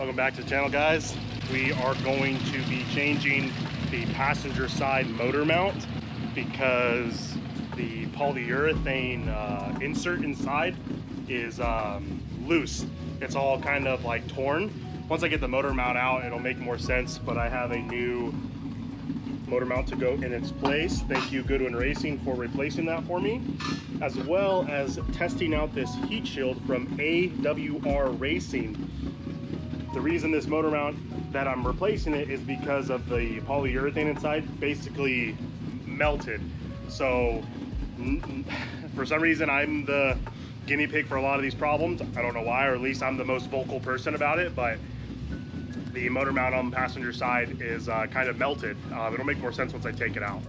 Welcome back to the channel, guys. We are going to be changing the passenger side motor mount because the polyurethane insert inside is loose. It's all kind of like torn. Once I get the motor mount out, it'll make more sense, but I have a new motor mount to go in its place. Thank you, Goodwin Racing, for replacing that for me, as well as testing out this heat shield from AWR Racing. The reason this motor mount that I'm replacing it is because of the polyurethane inside basically melted. So for some reason, I'm the guinea pig for a lot of these problems. I don't know why, or at least I'm the most vocal person about it, but the motor mount on the passenger side is kind of melted. It'll make more sense once I take it out.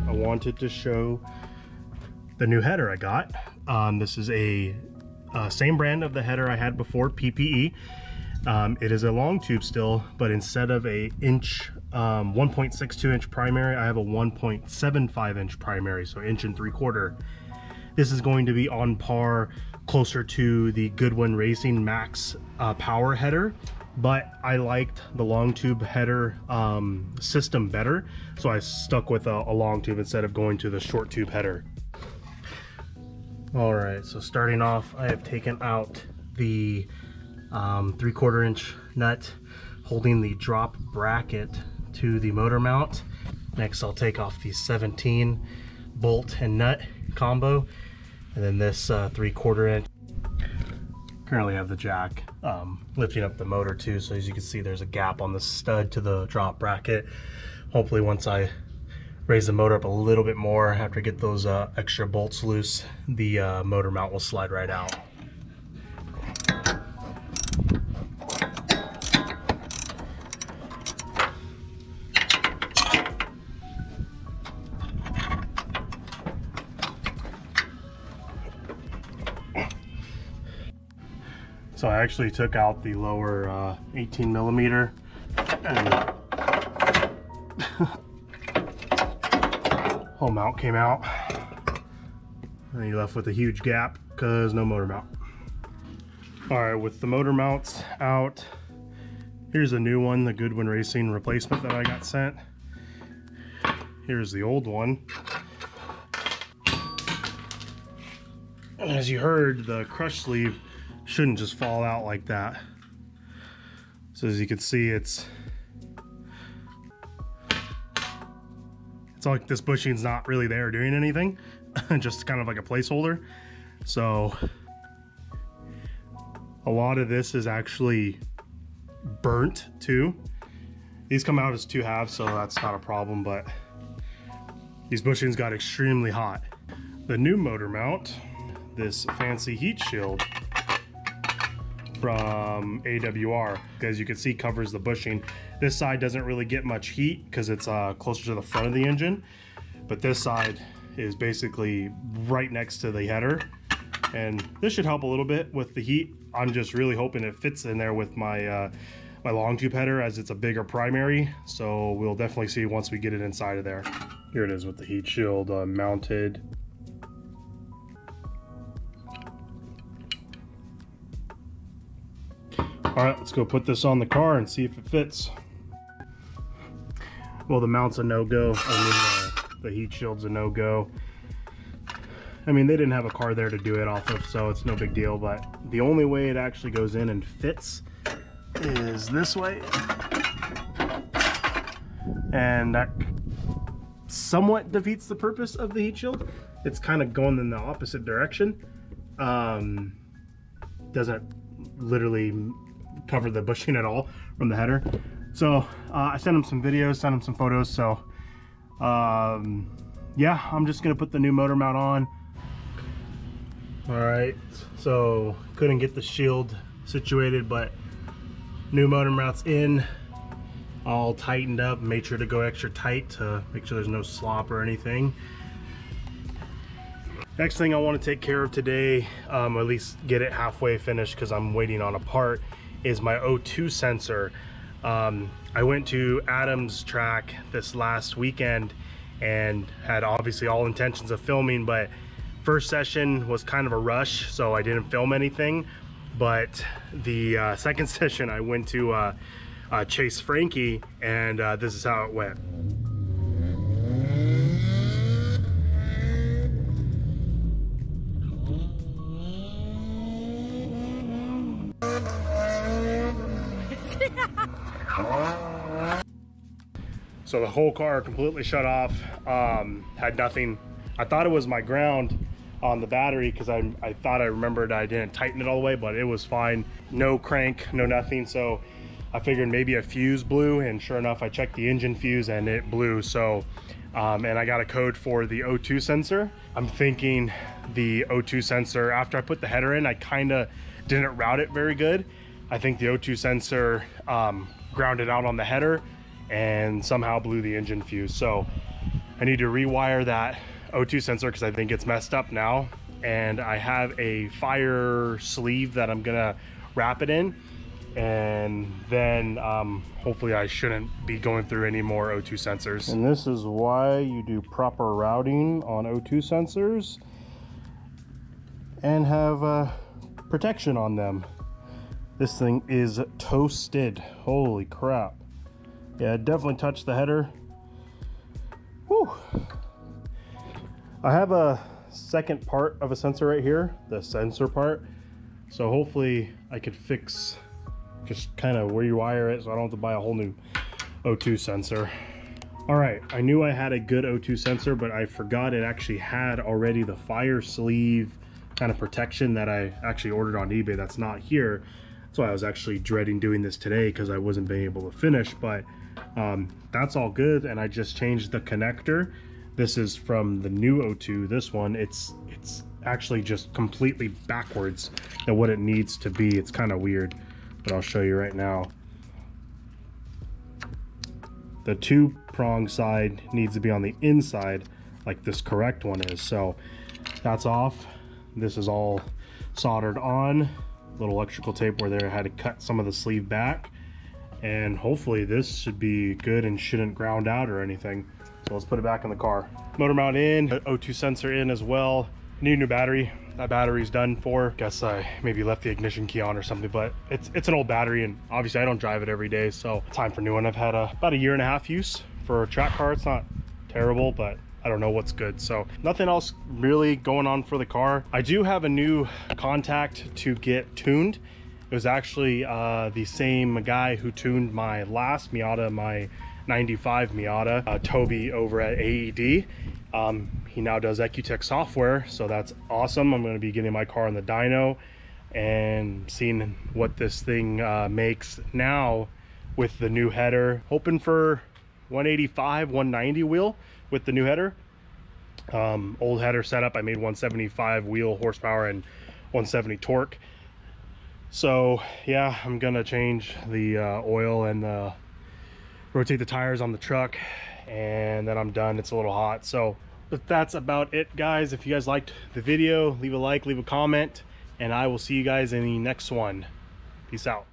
I wanted to show the new header I got. This is a same brand of the header I had before, PPE. It is a long tube still, but instead of a 1.62 inch primary, I have a 1.75 inch primary, so 1.75 inch. This is going to be on par, closer to the Goodwin Racing Max power header, but I liked the long tube header system better, so I stuck with a long tube instead of going to the short tube header. All right, so starting off, I have taken out the 3/4 inch nut holding the drop bracket to the motor mount. Next, I'll take off the 17 bolt and nut combo, and then this 3/4 inch. Currently have the jack lifting up the motor too, so as you can see, there's a gap on the stud to the drop bracket. Hopefully once I raise the motor up a little bit more after I get those extra bolts loose, the motor mount will slide right out. So I actually took out the lower 18 millimeter and whole mount came out, and you're left with a huge gap because no motor mount. All right, with the motor mounts out, here's a new one, the Goodwin Racing replacement that I got sent. Here's the old one. And as you heard, the crush sleeve shouldn't just fall out like that. So as you can see, it's like this bushing's not really there doing anything, just kind of like a placeholder. So a lot of this is actually burnt too. These come out as 2 halves, so that's not a problem, but these bushings got extremely hot. The new motor mount, this fancy heat shield from AWR, as you can see, covers the bushing. This side doesn't really get much heat because it's closer to the front of the engine, but this side is basically right next to the header, and this should help a little bit with the heat. I'm just really hoping it fits in there with my my long tube header, as it's a bigger primary, so we'll definitely see once we get it inside of there. Here it is with the heat shield mounted. All right, let's go put this on the car and see if it fits. Well, the mount's a no-go. I mean, the heat shield's a no-go. I mean, they didn't have a car there to do it off of, so it's no big deal, but the only way it actually goes in and fits is this way. And that somewhat defeats the purpose of the heat shield. It's kind of going in the opposite direction. Doesn't literally cover the bushing at all from the header. So I sent him some videos, sent him some photos, so yeah, I'm just gonna put the new motor mount on. All right, so couldn't get the shield situated, but new motor mount's in, all tightened up. Made sure to go extra tight to make sure there's no slop or anything. Next thing I want to take care of today, at least get it halfway finished because I'm waiting on a part, is my O2 sensor. I went to Adam's track this last weekend and had obviously all intentions of filming, but first session was kind of a rush, so I didn't film anything. But the second session I went to chase Frankie, and this is how it went. So the whole car completely shut off, had nothing. I thought it was my ground on the battery because I thought I remembered I didn't tighten it all the way, but it was fine. No crank, no nothing. So I figured maybe a fuse blew, and sure enough, I checked the engine fuse and it blew. So, and I got a code for the O2 sensor. I'm thinking the O2 sensor, after I put the header in, I kind of didn't route it very good. I think the O2 sensor grounded out on the header and somehow blew the engine fuse. So I need to rewire that O2 sensor because I think it's messed up now. And I have a fire sleeve that I'm gonna wrap it in, and then hopefully I shouldn't be going through any more O2 sensors. And this is why you do proper routing on O2 sensors and have protection on them. This thing is toasted. Holy crap. Yeah, it definitely touched the header. Whew. I have a second part of a sensor right here, the sensor part. So hopefully I could fix just kind of where you wire it so I don't have to buy a whole new O2 sensor. All right, I knew I had a good O2 sensor, but I forgot it actually had already the fire sleeve kind of protection that I actually ordered on eBay that's not here. That's why I was actually dreading doing this today, because I wasn't being able to finish, but that's all good. And I just changed the connector. This is from the new O2. This one, it's actually just completely backwards than what it needs to be. It's kind of weird, but I'll show you right now. The 2-prong side needs to be on the inside like this correct one is. So that's off. This is all soldered on. Little electrical tape where there, I had to cut some of the sleeve back, and hopefully this should be good and shouldn't ground out or anything. So let's put it back in the car. Motor mount in, O2 sensor in as well. Need a new battery. That battery's done for. Guess I maybe left the ignition key on or something, but it's an old battery, and obviously I don't drive it every day, so time for a new one. I've had about a 1.5 years use for a track car. It's not terrible, but I don't know what's good. So nothing else really going on for the car. I do have a new contact to get tuned. It was actually the same guy who tuned my last Miata, my 95 Miata, Toby over at AED. He now does EcuTech software, so that's awesome. I'm going to be getting my car on the dyno and seeing what this thing makes now with the new header. Hoping for 185, 190 wheel with the new header. Old header setup, I made 175 wheel horsepower and 170 torque. So yeah, I'm gonna change the oil and rotate the tires on the truck, and then I'm done. It's a little hot. So but that's about it, guys. If you guys liked the video, leave a like, leave a comment, and I will see you guys in the next one. Peace out.